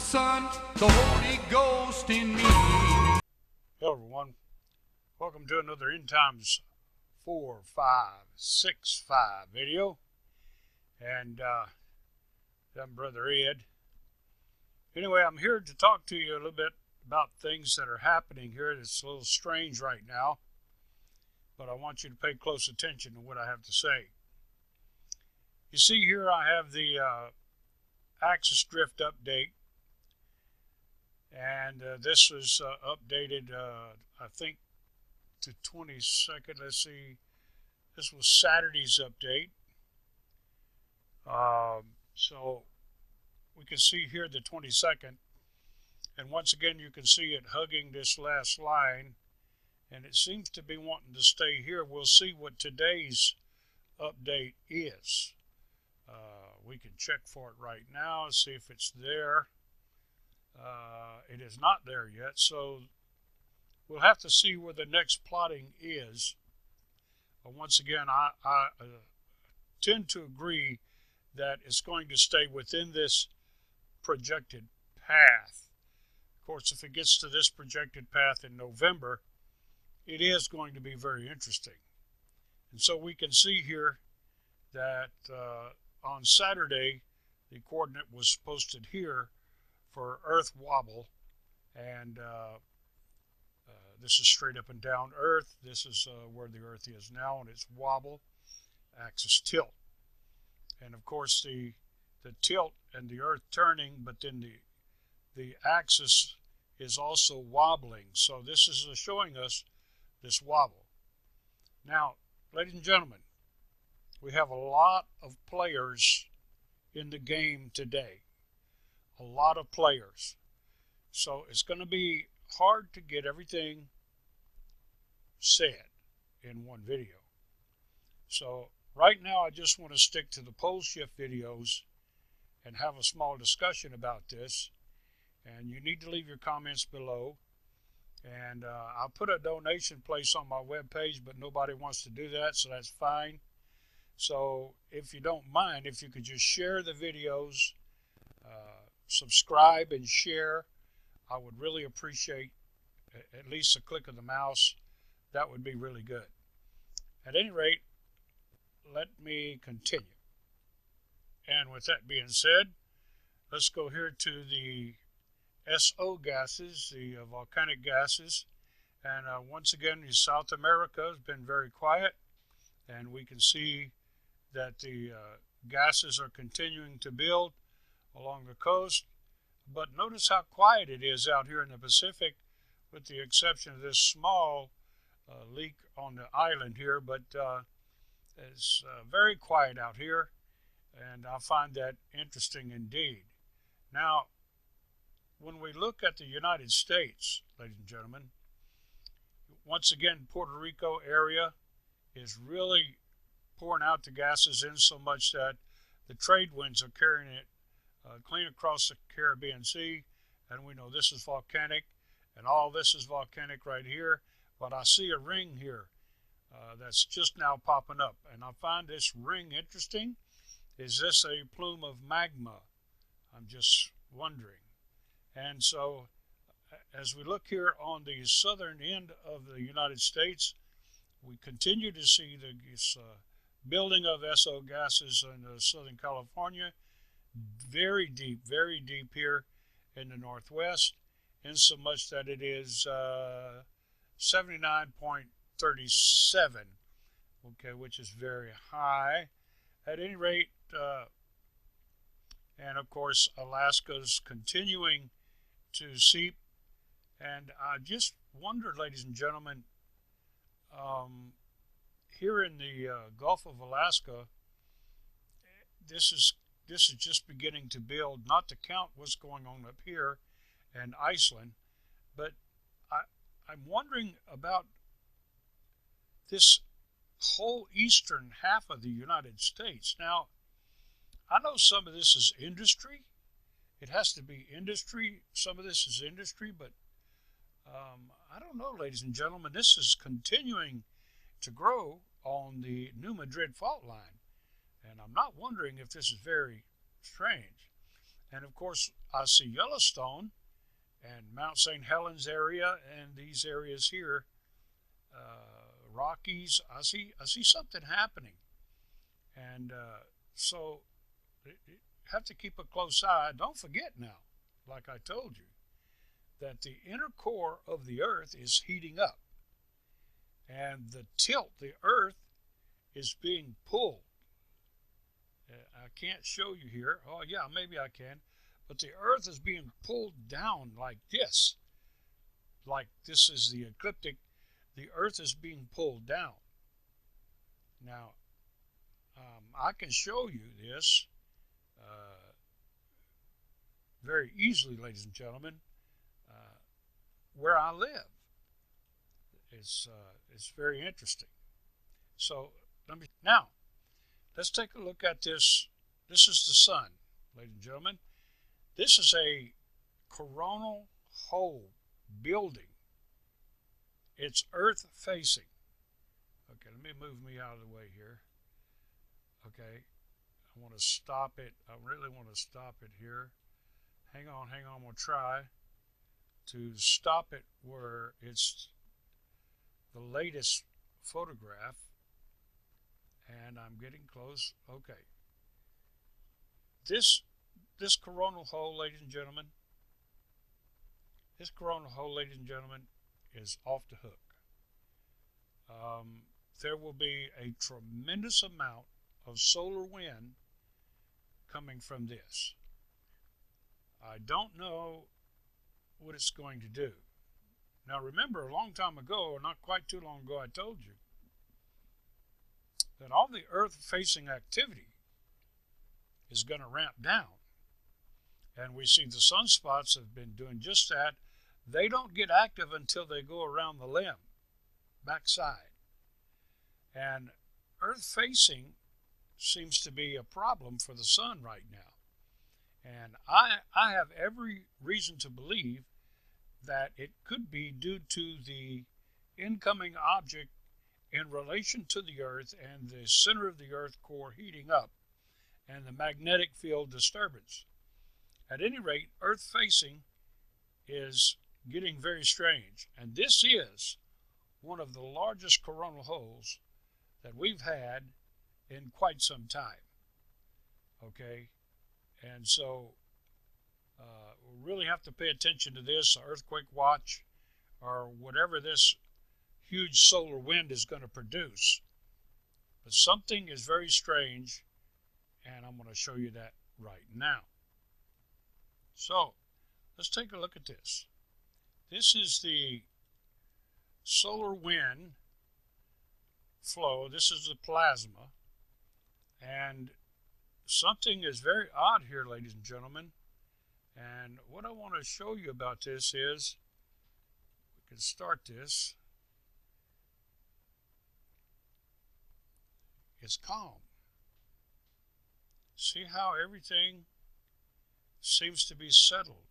Son, the Holy Ghost in me. Hello everyone, welcome to another End Times 4565 video, and I'm Brother Ed. Anyway, I'm here to talk to you a little bit about things that are happening here. It's a little strange right now, but I want you to pay close attention to what I have to say. You see here I have the axis drift update, and this was updated I think to 22nd. Let's see, this was Saturday's update. So we can see here the 22nd, and once again you can see it hugging this last line, and it seems to be wanting to stay here. We'll see what today's update is. We can check for it right now, see if it's there. It is not there yet, so we'll have to see where the next plotting is. Once again, I tend to agree that it's going to stay within this projected path. Of course, if it gets to this projected path in November, it is going to be very interesting. And so we can see here that on Saturday, the coordinate was posted here for Earth wobble, and this is straight up and down Earth. This is where the Earth is now, and it's wobble, axis tilt. And of course the tilt and the Earth turning, but then the axis is also wobbling. So this is showing us this wobble. Now, ladies and gentlemen, we have a lot of players in the game today. A lot of players. So it's going to be hard to get everything said in one video. So right now I just want to stick to the Poleshift videos and have a small discussion about this. And you need to leave your comments below. And I'll put a donation place on my webpage, but nobody wants to do that, so that's fine. So if you don't mind, if you could just share the videos, subscribe and share, I would really appreciate at least a click of the mouse. That would be really good. At any rate, let me continue. And with that being said, let's go here to the SO gases, the volcanic gases. And once again, South America has been very quiet, and we can see that the gases are continuing to build along the coast. But notice how quiet it is out here in the Pacific, with the exception of this small leak on the island here. But it's very quiet out here, and I find that interesting indeed. Now, when we look at the United States, ladies and gentlemen, once again, Puerto Rico area is really pouring out the gases in so much that the trade winds are carrying it clean across the Caribbean Sea. And we know this is volcanic, and all this is volcanic right here. But I see a ring here that's just now popping up, and I find this ring interesting. Is this a plume of magma? I'm just wondering. And so as we look here on the southern end of the United States, we continue to see this building of SO gases in Southern California, very deep here in the Northwest, in so much that it is 79.37, okay, which is very high. At any rate, and of course Alaska's continuing to seep. And I just wondered, ladies and gentlemen, here in the Gulf of Alaska, this is just beginning to build, not to count what's going on up here in Iceland, but I'm wondering about this whole eastern half of the United States. Now, I know some of this is industry. It has to be industry. Some of this is industry, but I don't know, ladies and gentlemen. This is continuing to grow on the New Madrid fault line, and I'm not wondering if this is very strange. And of course, I see Yellowstone and Mount St. Helens area and these areas here, Rockies. I see something happening, and so you have to keep a close eye. Don't forget now, like I told you, that the inner core of the Earth is heating up, and the Earth is being pulled. I can't show you here. Oh yeah, maybe I can. But the Earth is being pulled down like this. Like this is the ecliptic. The Earth is being pulled down. Now, I can show you this very easily, ladies and gentlemen, where I live. It's very interesting. So let's take a look at this. This is the sun, ladies and gentlemen. This is a coronal hole building. It's Earth facing. Okay, let me move me out of the way here. Okay, I want to stop it. I really want to stop it here. Hang on. I'm going to try to stop it where it's the latest photograph. And I'm getting close. Okay. This coronal hole, ladies and gentlemen, is off the hook. There will be a tremendous amount of solar wind coming from this. I don't know what it's going to do. Now remember, a long time ago, or not quite too long ago, I told you that all the Earth-facing activity is going to ramp down. And we see the sunspots have been doing just that. They don't get active until they go around the limb, backside. And Earth-facing seems to be a problem for the sun right now. And I have every reason to believe that it could be due to the incoming object in relation to the Earth and the center of the Earth core heating up and the magnetic field disturbance. At any rate, Earth facing is getting very strange, and this is one of the largest coronal holes that we've had in quite some time. Okay, and so we really have to pay attention to this earthquake watch or whatever this huge solar wind is going to produce. But something is very strange, and I'm going to show you that right now. So let's take a look at this. This is the solar wind flow. This is the plasma. And something is very odd here, ladies and gentlemen. And what I want to show you about this is, we can start this. It's calm. See how everything seems to be settled.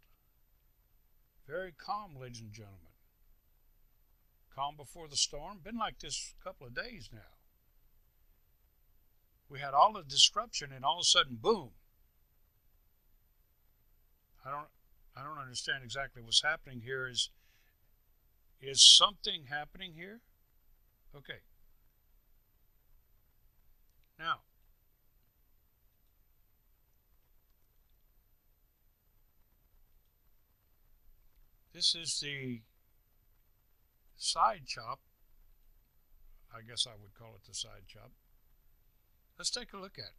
Very calm, ladies and gentlemen. Calm before the storm. Been like this a couple of days now. We had all the disruption, and all of a sudden, boom. I don't understand exactly what's happening here. Is something happening here? Okay. Now, this is the side chop. I guess I would call it the side chop. Let's take a look at it.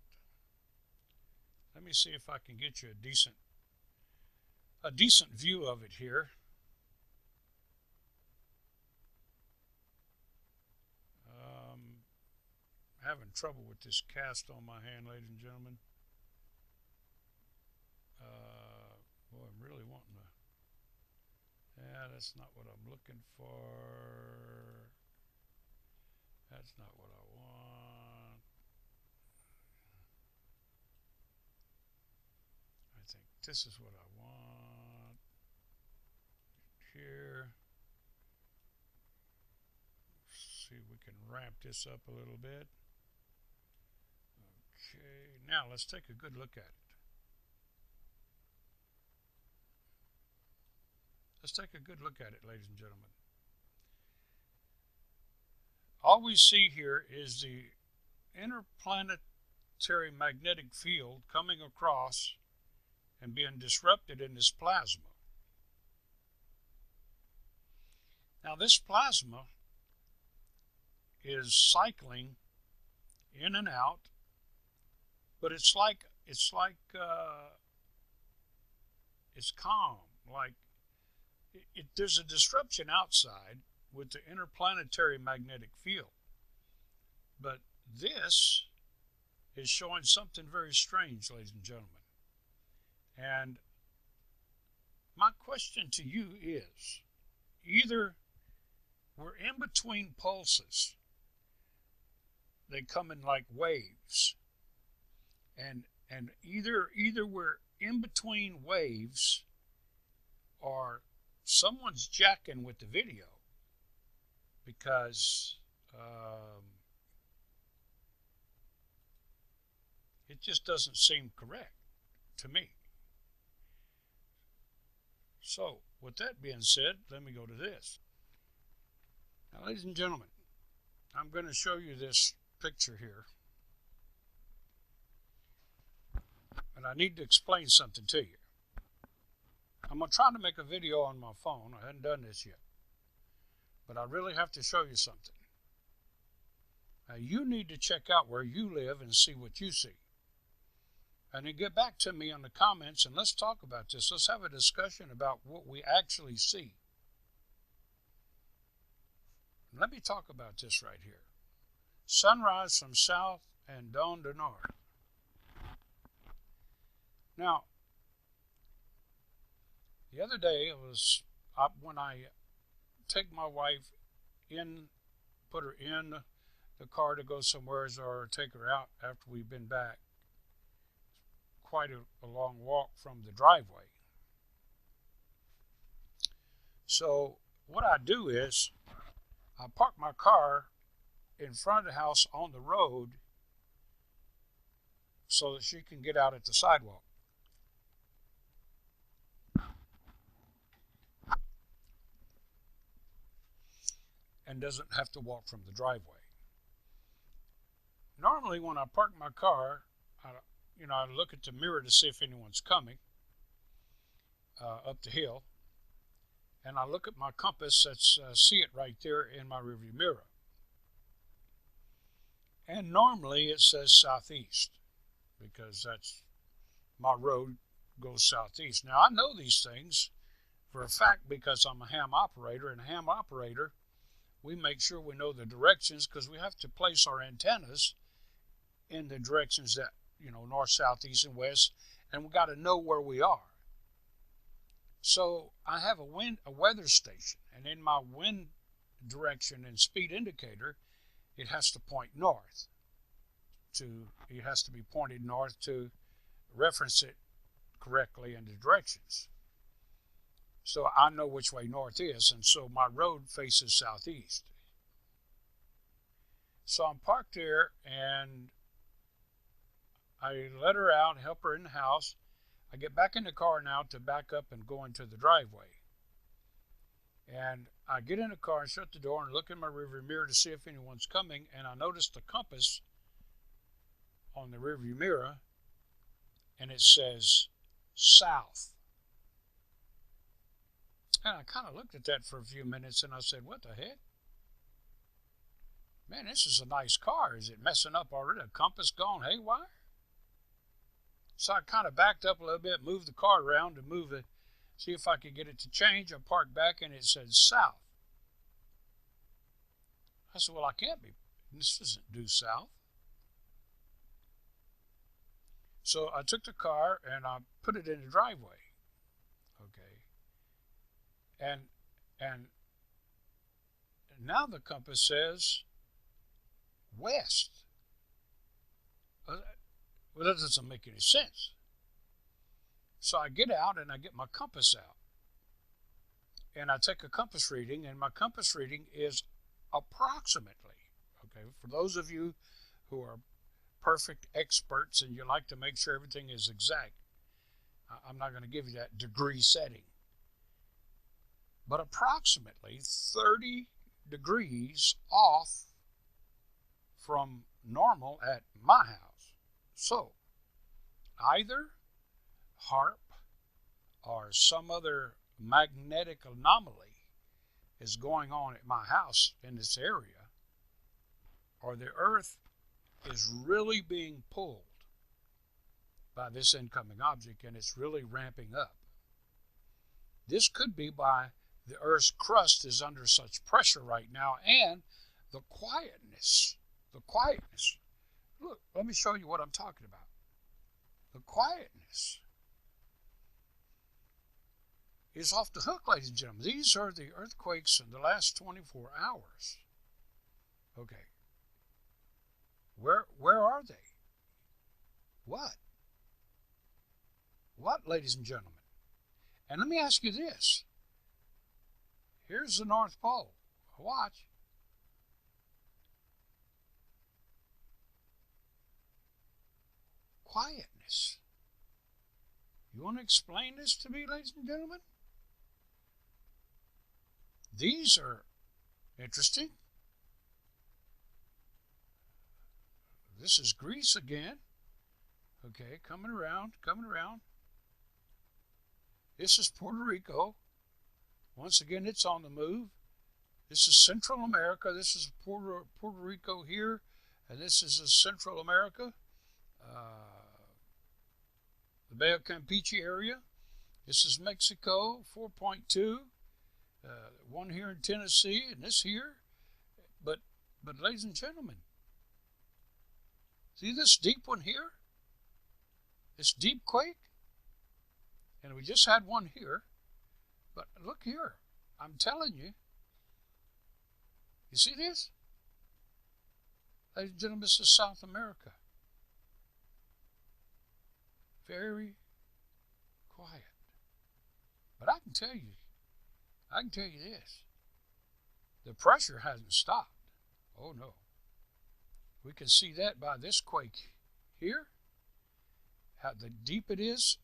Let me see if I can get you a decent view of it here. Having trouble with this cast on my hand, ladies and gentlemen. Boy, I'm really wanting to. Yeah, that's not what I'm looking for. That's not what I want. I think this is what I want. Here. See if we can ramp this up a little bit. Okay, now let's take a good look at it. Let's take a good look at it, ladies and gentlemen. All we see here is the interplanetary magnetic field coming across and being disrupted in this plasma. Now this plasma is cycling in and out, but it's calm. Like there's a disruption outside with the interplanetary magnetic field, but this is showing something very strange, ladies and gentlemen. And my question to you is, either we're in between pulses, they come in like waves, and either we're in between waves, or someone's jacking with the video, because it just doesn't seem correct to me. So, with that being said, let me go to this. Now, ladies and gentlemen, I'm going to show you this picture here. And I need to explain something to you. I'm going to try to make a video on my phone. I hadn't done this yet. But I really have to show you something. Now, you need to check out where you live and see what you see. And then get back to me on the comments and let's talk about this. Let's have a discussion about what we actually see. Let me talk about this right here. Sunrise from south and dawn to north. Now, the other day, when I take my wife in, put her in the car to go somewhere, or take her out after we've been back, quite a long walk from the driveway. So what I do is I park my car in front of the house on the road so that she can get out at the sidewalk. And doesn't have to walk from the driveway. Normally when I park my car, I look at the mirror to see if anyone's coming up the hill, and I look at my compass. See it right there in my rearview mirror. And normally it says southeast, because that's my road goes southeast. Now I know these things for a fact because I'm a ham operator, and a ham operator, we make sure we know the directions because we have to place our antennas in the directions that, north, south, east, and west, and we got to know where we are. So I have a weather station, and in my wind direction and speed indicator, it has to point north. It has to be pointed north to reference it correctly in the directions. So I know which way north is, and so my road faces southeast. So I'm parked there, and I let her out, help her in the house. I get back in the car now to back up and go into the driveway. And I get in the car and shut the door and look in my rearview mirror to see if anyone's coming, and I notice the compass on the rearview mirror, and it says south. And I kind of looked at that for a few minutes, and I said, what the heck? Man, this is a nice car. Is it messing up already? The compass gone haywire? So I kind of backed up a little bit, moved the car around to move it, see if I could get it to change. I parked back, and it said south. I said, well, I can't be. This isn't due south. So I took the car, and I put it in the driveway. And now the compass says west. Well, that doesn't make any sense. So I get out and I get my compass out. And I take a compass reading, and my compass reading is approximately, for those of you who are perfect experts and you like to make sure everything is exact, I'm not going to give you that degree setting. but approximately 30 degrees off from normal at my house. So, either HARP or some other magnetic anomaly is going on at my house in this area, or the Earth is really being pulled by this incoming object and it's really ramping up. This could be by the Earth's crust is under such pressure right now, and the quietness. Look, let me show you what I'm talking about. The quietness is off the hook, ladies and gentlemen. These are the earthquakes in the last 24 hours. Okay. Where are they? What? What, ladies and gentlemen? And let me ask you this. Here's the North Pole. Watch. Quietness. You want to explain this to me, ladies and gentlemen? These are interesting. This is Greece again. Okay, coming around. This is Puerto Rico. Once again, it's on the move. This is Central America. This is Puerto Rico here. And this is Central America. The Bay of Campeche area. This is Mexico, 4.2. One here in Tennessee, and this here. But ladies and gentlemen, see this deep one here? This deep quake? And we just had one here. But look here. I'm telling you. You see this? Ladies and gentlemen, this is South America. Very quiet. But I can tell you this. The pressure hasn't stopped. Oh no. We can see that by this quake here. How deep it is.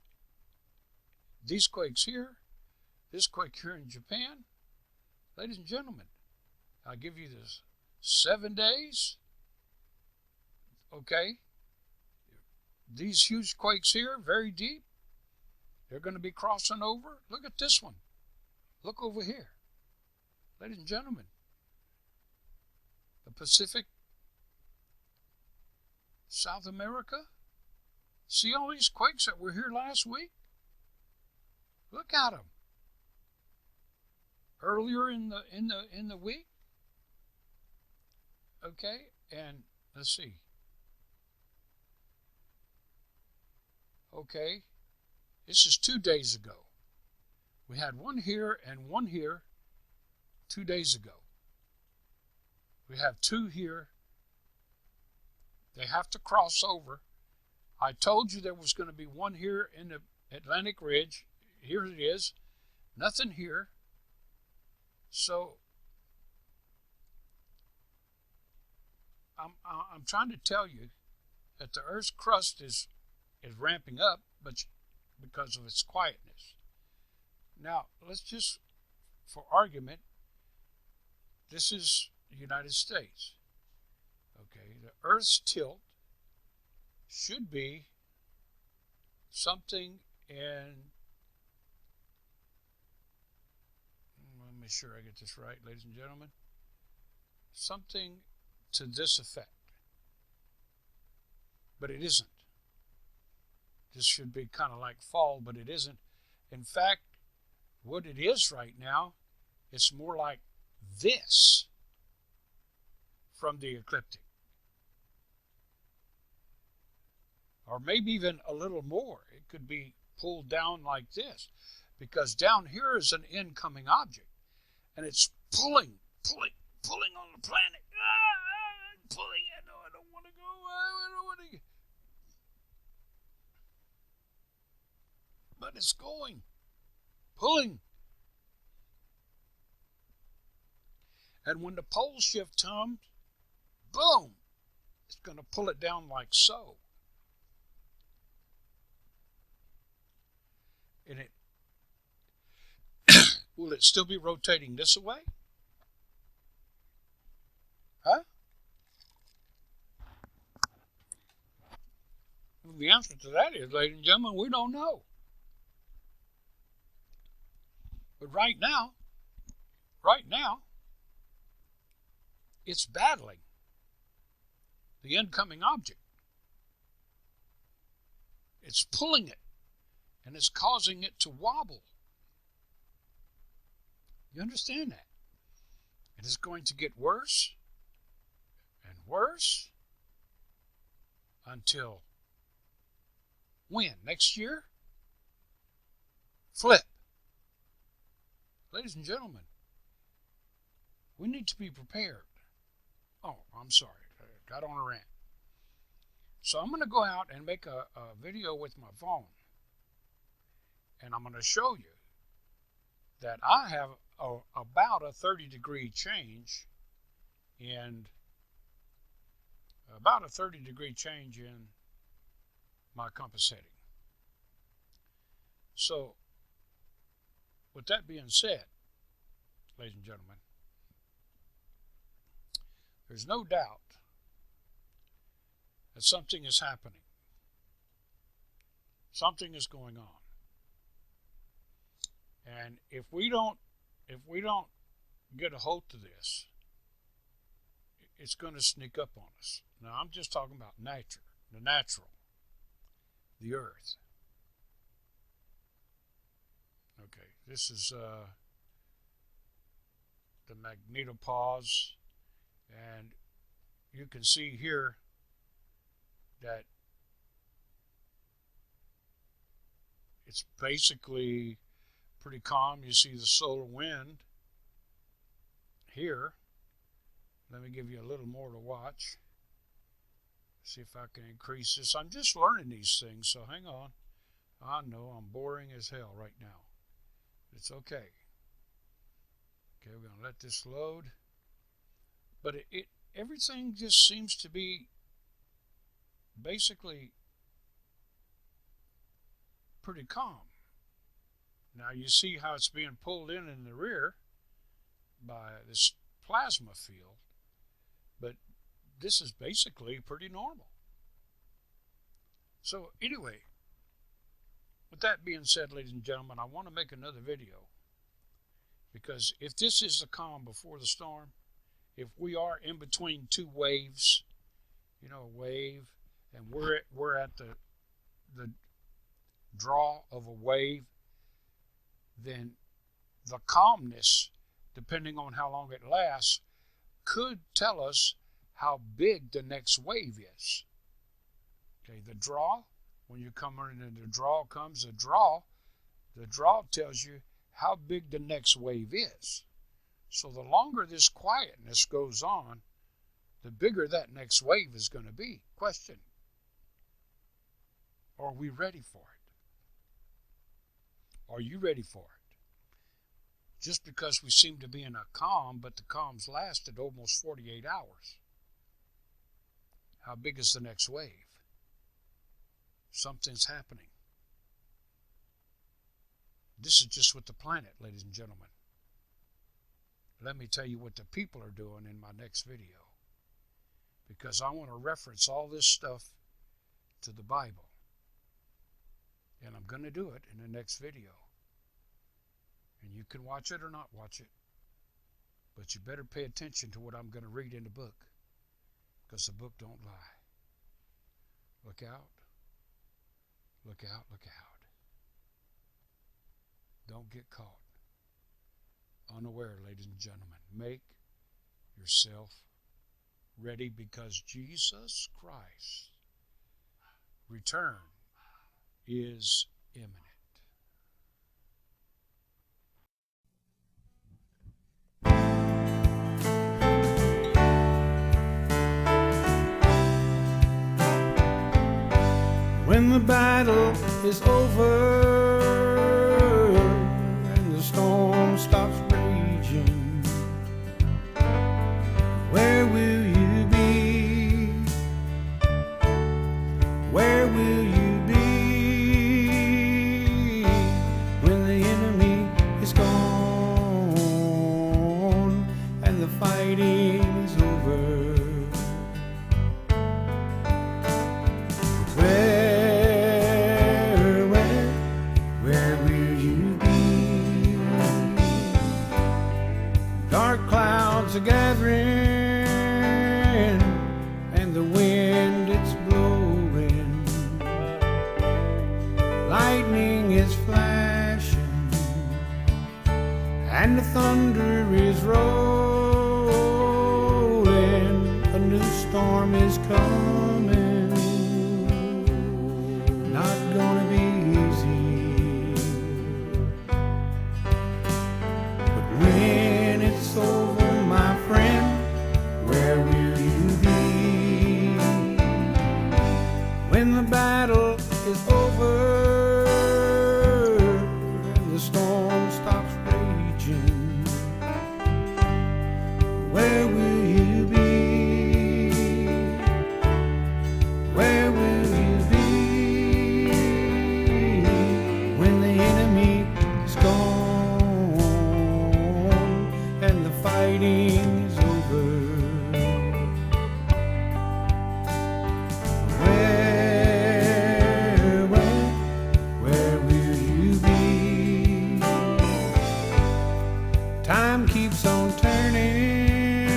These quakes here. This quake here in Japan. Ladies and gentlemen, I'll give you this 7 days. Okay. These huge quakes here, very deep. They're going to be crossing over. Look at this one. Look over here. Ladies and gentlemen, the Pacific, South America. See all these quakes that were here last week? Look at them. Earlier in the week. Okay, and let's see. Okay, this is 2 days ago. We had one here and one here 2 days ago. We have two here. They have to cross over. I told you there was going to be one here in the Atlantic Ridge. Here it is. Nothing here. So I'm trying to tell you that the Earth's crust is ramping up, but because of its quietness. Now, let's just, for argument, this is the United States. Okay, the Earth's tilt should be something in, let me make sure I get this right, ladies and gentlemen, something to this effect. But it isn't. This should be kind of like fall, but it isn't. In fact, what it is right now, it's more like this from the ecliptic. Or maybe even a little more. It could be pulled down like this, because down here is an incoming object, and it's pulling on the planet. Pulling. I don't want to go. I don't want to. But it's going, pulling. And when the Poleshift comes, boom, it's going to pull it down like so. And will it still be rotating this way? Huh? Well, the answer to that is, ladies and gentlemen, we don't know. But right now, it's battling the incoming object. It's pulling it, and it's causing it to wobble. You understand that? It is going to get worse and worse until when? Next year? Flip. Ladies and gentlemen, we need to be prepared. Oh, I'm sorry. I got on a rant. So I'm going to go out and make a video with my phone. And I'm going to show you that I have about a 30-degree change in my compass heading. So, with that being said, ladies and gentlemen, there's no doubt that something is happening. Something is going on. And if we don't get a hold of this, it's going to sneak up on us. Now, I'm just talking about nature, the natural, the earth. Okay, this is the magnetopause, and you can see here that it's basically pretty calm. You see the solar wind here. Let me give you a little more to watch. See if I can increase this. I'm just learning these things, so hang on. I know I'm boring as hell right now. It's okay. Okay, we're going to let this load. But everything just seems to be basically pretty calm. Now you see how it's being pulled in the rear by this plasma field, but this is basically pretty normal. So anyway, with that being said, ladies and gentlemen, I want to make another video, because if this is the calm before the storm, if we are in between two waves, you know, a wave, and we're at the draw of a wave, then the calmness, depending on how long it lasts, could tell us how big the next wave is. Okay, the draw, when you come into the draw comes the draw tells you how big the next wave is. So the longer this quietness goes on, the bigger that next wave is going to be. Question: are we ready for it? Are you ready for it? Just because we seem to be in a calm, but the calm's lasted almost 48 hours. How big is the next wave? Something's happening. This is just with the planet, ladies and gentlemen. Let me tell you what the people are doing in my next video, because I want to reference all this stuff to the Bible. And I'm going to do it in the next video. And you can watch it or not watch it, but you better pay attention to what I'm going to read in the book, because the book don't lie. Look out. Look out, look out. Don't get caught unaware, ladies and gentlemen. Make yourself ready, because Jesus Christ's return is imminent. When the battle is over and the storm stops raging, where will you be? Where will you be when the enemy is gone? clouds are gathering and the wind it's blowing. Lightning is flashing and the thunder is rolling. A new storm is coming. Not gonna be easy. But when it's over, my friend, where will you be? When the battle is over and the storm stops raging, where will you be? Where will you be? When the enemy is gone and the fighting is over, where will you be? Time keeps on turning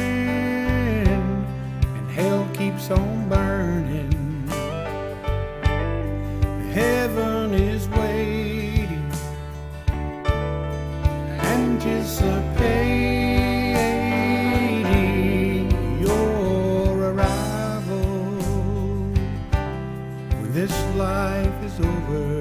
and hell keeps on burning. Heaven is waiting, anticipating your arrival when this life is over.